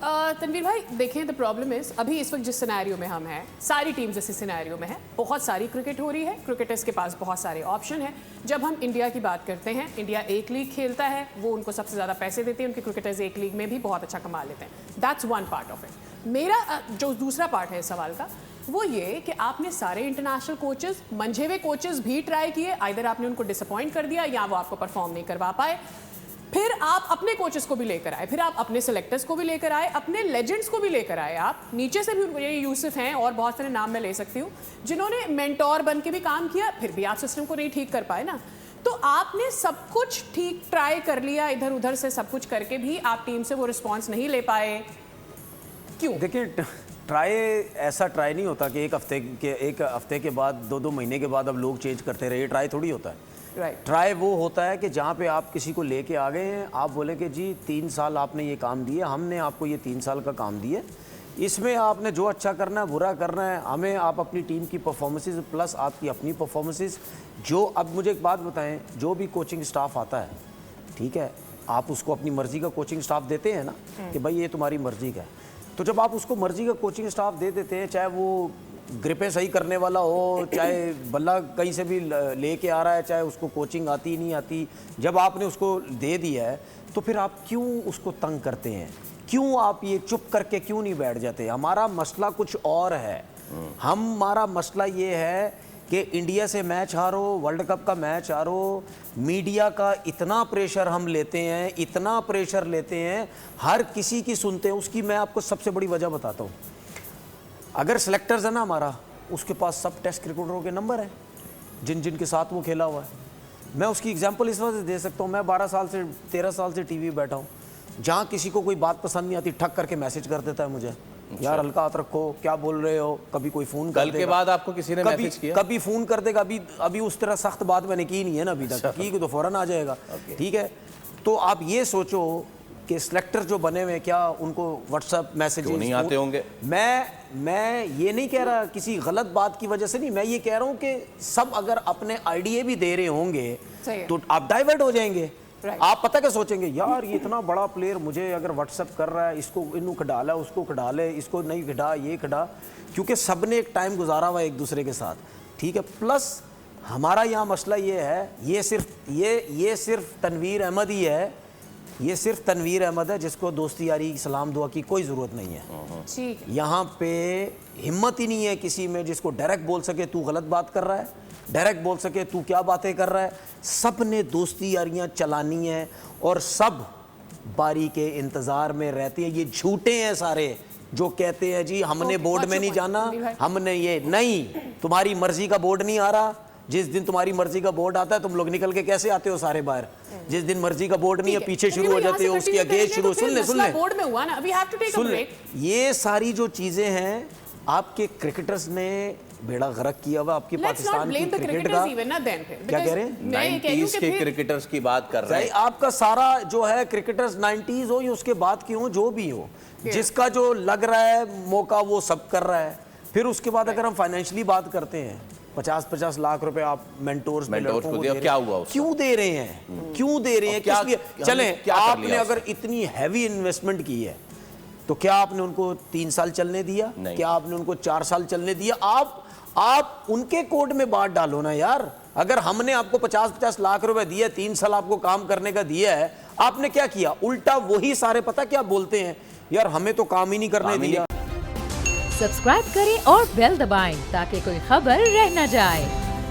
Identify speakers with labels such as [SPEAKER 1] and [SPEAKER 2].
[SPEAKER 1] तनवीर भाई देखें, the problem is अभी इस वक्त जिस सिनेरियो में हम हैं, सारी टीम्स इसी सिनेरियो में है, बहुत सारी क्रिकेट हो रही है, क्रिकेटर्स के पास बहुत सारे ऑप्शन हैं। जब हम इंडिया की बात करते हैं, इंडिया एक लीग खेलता है, वो उनको सबसे ज़्यादा पैसे देते हैं, उनके क्रिकेटर्स एक लीग में भी बहुत अच्छा कमा लेते हैं। That's one part of it. मेरा जो दूसरा पार्ट है इस सवाल का, वो ये कि आपने सारे इंटरनेशनल कोचेस, मंझे हुए कोचेस भी ट्राई किए, आइदर आपने उनको डिसअपॉइंट कर दिया या वो आपको परफॉर्म नहीं करवा पाए। फिर आप अपने कोचेस को भी लेकर आए, फिर आप अपने सेलेक्टर्स को भी लेकर आए, अपने लेजेंड्स को भी लेकर आए। आप नीचे से भी उनको, ये यूसुफ हैं और बहुत सारे नाम मैं ले सकती हूँ, जिन्होंने मेंटोर बन के भी काम किया, फिर भी आप सिस्टम को नहीं ठीक कर पाए ना। तो आपने सब कुछ ठीक ट्राई कर लिया, इधर उधर से सब कुछ करके भी आप टीम से वो रिस्पॉन्स नहीं ले पाए, क्यों?
[SPEAKER 2] देखिए, ट्राई ऐसा ट्राई नहीं होता कि एक हफ्ते के बाद 2-2 महीने के बाद अब लोग चेंज करते रहे। ट्राई थोड़ी होता है। ट्राई वो होता है कि जहाँ पे आप किसी को लेके आ गए हैं, आप बोले कि जी 3 साल आपने ये काम दिए, हमने आपको ये 3 साल का काम दिए, इसमें आपने जो अच्छा करना है, बुरा करना है, हमें आप अपनी टीम की परफॉर्मेंसेस प्लस आपकी अपनी परफॉर्मेंसेस जो, अब मुझे एक बात बताएं, जो भी कोचिंग स्टाफ आता है, ठीक है, आप उसको अपनी मर्जी का कोचिंग स्टाफ देते हैं ना कि भाई ये तुम्हारी मर्जी का है। तो जब आप उसको मर्जी का कोचिंग स्टाफ दे देते हैं, चाहे वो ग्रिपें सही करने वाला हो, चाहे बल्ला कहीं से भी लेके आ रहा है, चाहे उसको कोचिंग आती नहीं आती, जब आपने उसको दे दिया है तो फिर आप क्यों उसको तंग करते हैं? क्यों आप ये चुप करके क्यों नहीं बैठ जाते? हमारा मसला कुछ और है। हमारा मसला ये है कि इंडिया से मैच हारो, वर्ल्ड कप का मैच हारो, मीडिया का इतना प्रेशर हम लेते हैं, इतना प्रेशर लेते हैं, हर किसी की सुनते हैं। उसकी मैं आपको सबसे बड़ी वजह बताता हूँ। अगर सेलेक्टर्स है ना हमारा, उसके पास सब टेस्ट क्रिकेटरों के नंबर हैं जिन जिन के साथ वो खेला हुआ है। मैं उसकी एग्जांपल इस वजह से दे सकता हूँ, मैं 13 साल से टीवी बैठा हूँ, जहाँ किसी को कोई बात पसंद नहीं आती, ठक करके मैसेज कर देता है मुझे, यार हल्का हाथ रखो, क्या बोल रहे हो। कभी कोई फ़ोन कर देगा,
[SPEAKER 3] कल के बाद आपको किसी ने मैसेज किया,
[SPEAKER 2] कभी फ़ोन कर देगा। अभी उस तरह सख्त बात मैंने की नहीं है ना अभी तक, की तो फ़ौरन आ जाएगा। ठीक है, तो आप ये सोचो कि सेलेक्टर जो बने हुए हैं, क्या उनको व्हाट्सएप मैसेजेस
[SPEAKER 3] नहीं आते होंगे?
[SPEAKER 2] मैं ये नहीं कह रहा किसी गलत बात की वजह से नहीं, मैं ये कह रहा हूँ कि सब अगर अपने आइडिया भी दे रहे होंगे तो आप डाइवर्ट हो जाएंगे। आप पता क्या सोचेंगे, यार ये इतना बड़ा प्लेयर मुझे अगर व्हाट्सएप कर रहा है, इसको इनू खिडाला, उसको खिडाले, इसको नहीं खिडा, ये खिडा, क्योंकि सब ने एक टाइम गुजारा हुआ एक दूसरे के साथ। ठीक है, प्लस हमारा यहाँ मसला ये है, ये सिर्फ तनवीर अहमद ही है, ये सिर्फ तनवीर अहमद है जिसको दोस्ती यारी सलाम दुआ की कोई ज़रूरत नहीं है। यहाँ पे हिम्मत ही नहीं है किसी में जिसको डायरेक्ट बोल सके तू गलत बात कर रहा है, डायरेक्ट बोल सके तू क्या बातें कर रहा है। सब ने दोस्ती यारियाँ चलानी है और सब बारी के इंतज़ार में रहते हैं। ये झूठे हैं सारे जो कहते हैं जी हमने बोर्ड में नहीं जाना, हमने ये नहीं, तुम्हारी मर्जी का बोर्ड नहीं आ रहा। जिस दिन तुम्हारी मर्जी का बोर्ड आता है तुम लोग निकल के कैसे आते हो सारे बाहर? जिस दिन मर्जी का बोर्ड नहीं है पीछे शुरू हो जाते हो, उसकी अगेंस्ट शुरू। सुन ले बोर्ड में हुआ ना, we have to take a break. ये सारी जो चीजें हैं, आपके क्रिकेटर्स ने बेड़ा गर्क किया हुआ आपकी पाकिस्तान की क्रिकेट का। क्या कह रहे हैं?
[SPEAKER 3] 90s के क्रिकेटर्स की बात कर रहे हैं।
[SPEAKER 2] आपका सारा जो है क्रिकेटर्स 90s हो या उसके बाद की हो, जो भी हो, जिसका जो लग रहा है मौका वो सब कर रहा है। फिर उसके बाद अगर हम फाइनेंशियली बात करते हैं, 50-50 लाख रुपए आप मेंटोर्स को दिया,
[SPEAKER 3] क्या हुआ?
[SPEAKER 2] क्यों दे रहे हैं? क्यों दे रहे हैं? किस लिए? चलें, आपने अगर इतनी हैवी इन्वेस्टमेंट की है तो क्या आपने उनको 3 साल चलने दिया? क्या आपने उनको 4 साल चलने दिया? आप उनके कोड में बात डालो ना यार। अगर हमने आपको 50-50 लाख रुपए दिए, 3 साल आपको काम करने का दिया है, आपने क्या किया? उल्टा वही सारे पता क्या बोलते हैं, यार हमें तो काम ही नहीं करने दिया।
[SPEAKER 4] सब्सक्राइब करें और बेल दबाएं ताकि कोई खबर रह न जाए।